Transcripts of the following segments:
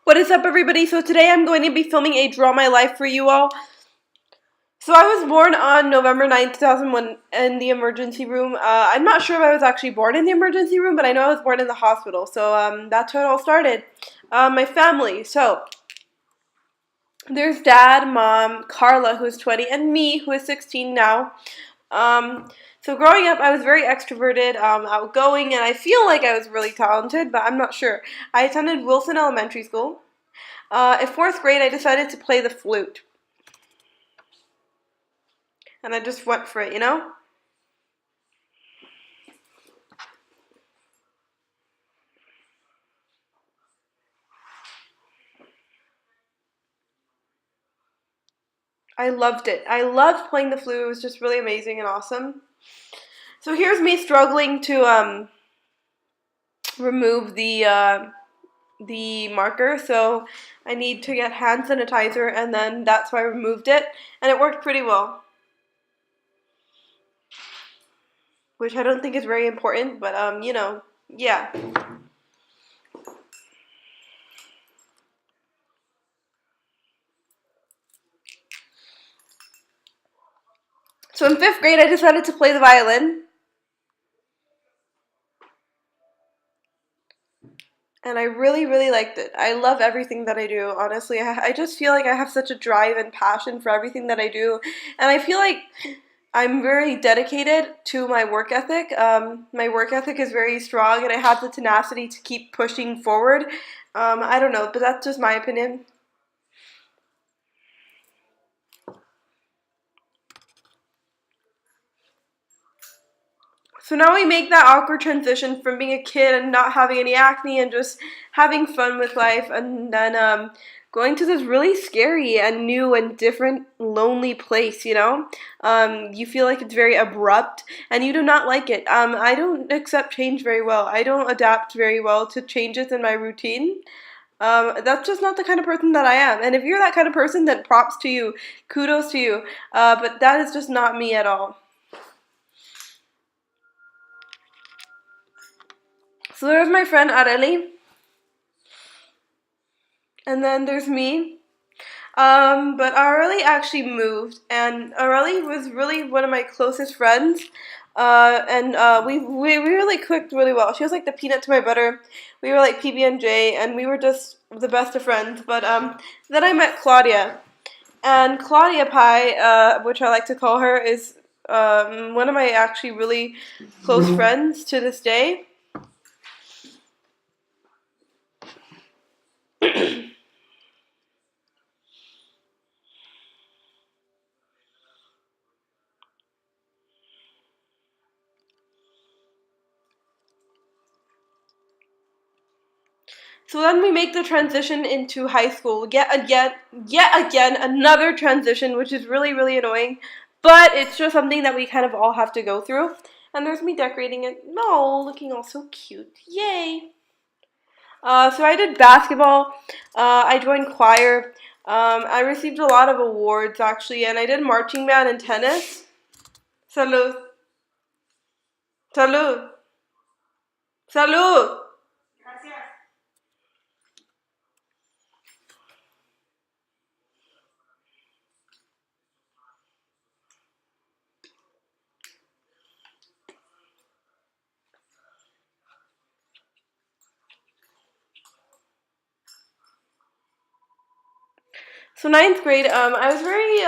What is up, everybody? So today I'm going to be filming a Draw My Life for you all. So I was born on November 9th, 2001 in the emergency room. I'm not sure if I was actually born in the emergency room, but I know I was born in the hospital. So that's how it all started. My family. So there's Dad, Mom, Carla, who's 20, and me, who is 16 now. So growing up, I was very extroverted, outgoing, and I feel like I was really talented, but I'm not sure. I attended Wilson Elementary School. In 4th grade, I decided to play the flute. And I just went for it, you know? I loved it. I loved playing the flute. It was just really amazing and awesome. So here's me struggling to remove the marker. So I need to get hand sanitizer, and then that's why I removed it. And it worked pretty well. Which I don't think is very important, but you know, yeah. So in 5th grade, I decided to play the violin. And I really, really liked it. I love everything that I do, honestly. I just feel like I have such a drive and passion for everything that I do. And I feel like I'm very dedicated to my work ethic. My work ethic is very strong, and I have the tenacity to keep pushing forward. I don't know, but that's just my opinion. So now we make that awkward transition from being a kid and not having any acne and just having fun with life, and then going to this really scary and new and different lonely place, you know? You feel like it's very abrupt and you do not like it. I don't accept change very well. I don't adapt very well to changes in my routine. That's just not the kind of person that I am. And if you're that kind of person, then props to you. Kudos to you. But that is just not me at all. So there's my friend Areli, and then there's me. But Areli actually moved, and Areli was really one of my closest friends. And we really clicked really well. She was like the peanut to my butter. We were like PB&J, and we were just the best of friends. But then I met Claudia, and Claudia Pie, which I like to call her, is one of my actually really close friends to this day. So then we make the transition into high school. Yet again, another transition, which is really, really annoying. But it's just something that we kind of all have to go through. And there's me decorating it. No, looking all so cute. Yay! So I did basketball. I joined choir. I received a lot of awards, actually. And I did marching band and tennis. Salud. Salud. Salud. So 9th grade, I was very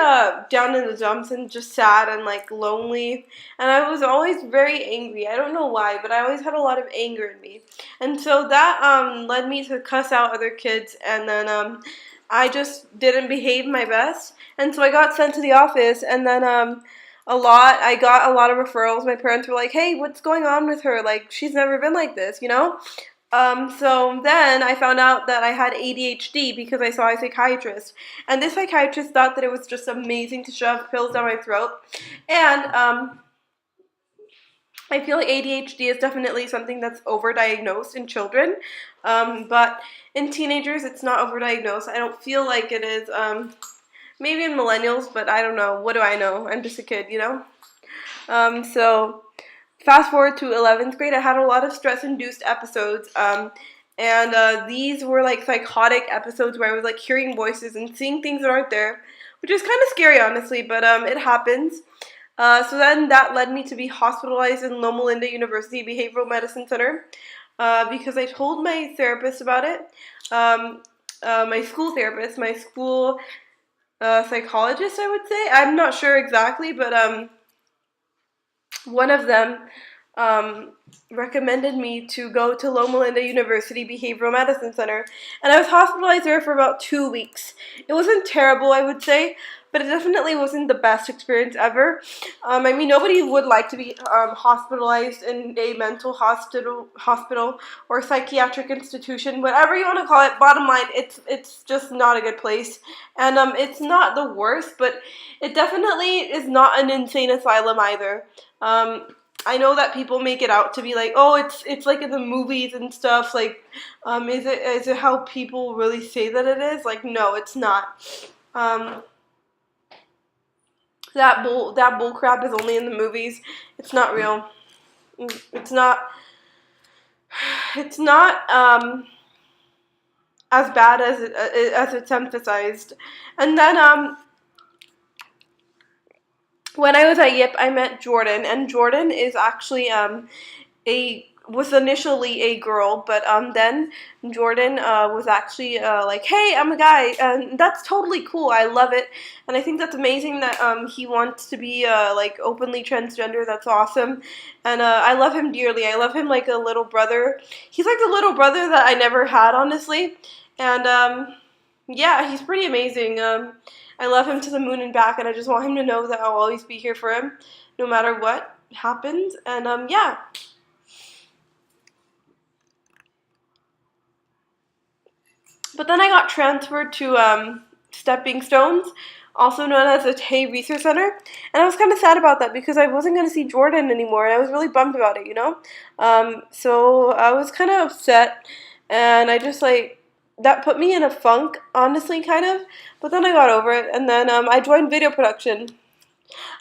down in the dumps and just sad and like lonely, and I was always very angry. I don't know why, but I always had a lot of anger in me, and so that led me to cuss out other kids, and then I just didn't behave my best, and so I got sent to the office, and then I got a lot of referrals. My parents were like, "Hey, what's going on with her? Like, she's never been like this, you know?" So then I found out that I had ADHD because I saw a psychiatrist. And this psychiatrist thought that it was just amazing to shove pills down my throat. And I feel like ADHD is definitely something that's overdiagnosed in children. But in teenagers, it's not overdiagnosed. I don't feel like it is. Maybe in millennials, but I don't know. What do I know? I'm just a kid, you know? So fast forward to 11th grade, I had a lot of stress-induced episodes, And these were like psychotic episodes where I was like hearing voices and seeing things that aren't there, which is kind of scary, honestly, but it happens. So then that led me to be hospitalized in Loma Linda University Behavioral Medicine Center because I told my therapist about it. My school therapist, my school psychologist, I would say. I'm not sure exactly, but one of them recommended me to go to Loma Linda University Behavioral Medicine Center, and I was hospitalized there for about 2 weeks. It wasn't terrible, I would say, but it definitely wasn't the best experience ever. I mean, nobody would like to be hospitalized in a mental hospital or psychiatric institution, whatever you want to call it. Bottom line, it's just not a good place, and it's not the worst, but it definitely is not an insane asylum either. I know that people make it out to be like, oh, it's like in the movies and stuff. Like, is it how people really say that it is? Like, no, it's not. That bull crap is only in the movies. It's not real. It's not. It's not as bad as it's emphasized. And then when I was at Yip, I met Jordan, and Jordan is actually was initially a girl, but then Jordan was actually like, hey, I'm a guy, and that's totally cool. I love it, and I think that's amazing that he wants to be like openly transgender. That's awesome, and I love him dearly. I love him like a little brother. He's like the little brother that I never had, honestly, and yeah, he's pretty amazing. I love him to the moon and back, and I just want him to know that I'll always be here for him, no matter what happens. And yeah. But then I got transferred to Stepping Stones, also known as the Tay Research Center, and I was kind of sad about that because I wasn't going to see Jordan anymore, and I was really bummed about it, you know? So I was kind of upset, and I just like, that put me in a funk, honestly, kind of, but then I got over it, and then I joined video production.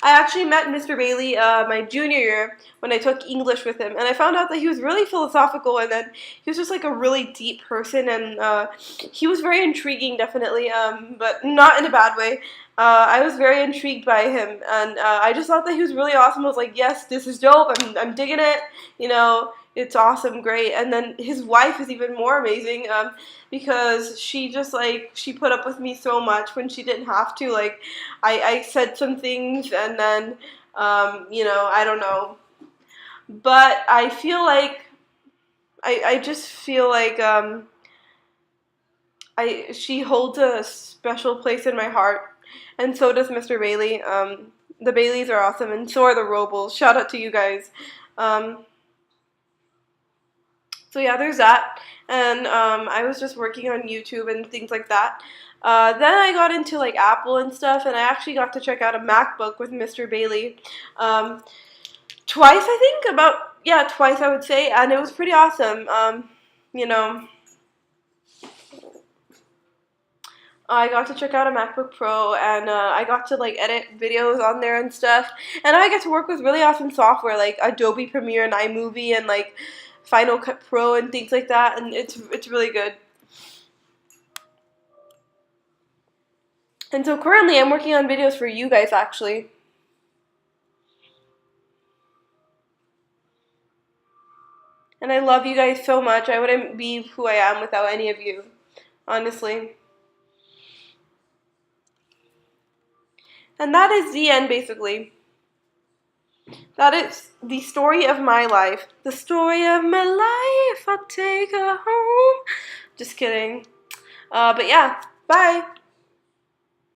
I actually met Mr. Bailey my junior year when I took English with him, and I found out that he was really philosophical, and then he was just like a really deep person, and he was very intriguing, definitely, but not in a bad way. I was very intrigued by him, and I just thought that he was really awesome. I was like, yes, this is dope. I'm digging it. You know, it's awesome, great. And then his wife is even more amazing because she just like she put up with me so much when she didn't have to. Like, I said some things, and then you know, I don't know, but I feel like I just feel like she holds a special place in my heart. And so does Mr. Bailey. The Baileys are awesome, and so are the Robles. Shout out to you guys. So yeah, there's that. And I was just working on YouTube and things like that. Then I got into like Apple and stuff, and I actually got to check out a MacBook with Mr. Bailey. Twice, I think, twice I would say, and it was pretty awesome. You know, I got to check out a MacBook Pro, and I got to like edit videos on there and stuff. And I get to work with really awesome software like Adobe Premiere and iMovie and like Final Cut Pro and things like that, and it's really good. And so currently I'm working on videos for you guys, actually. And I love you guys so much. I wouldn't be who I am without any of you, honestly. And that is the end, basically. That is the story of my life. The story of my life. I'll take her home. Just kidding. But yeah, bye.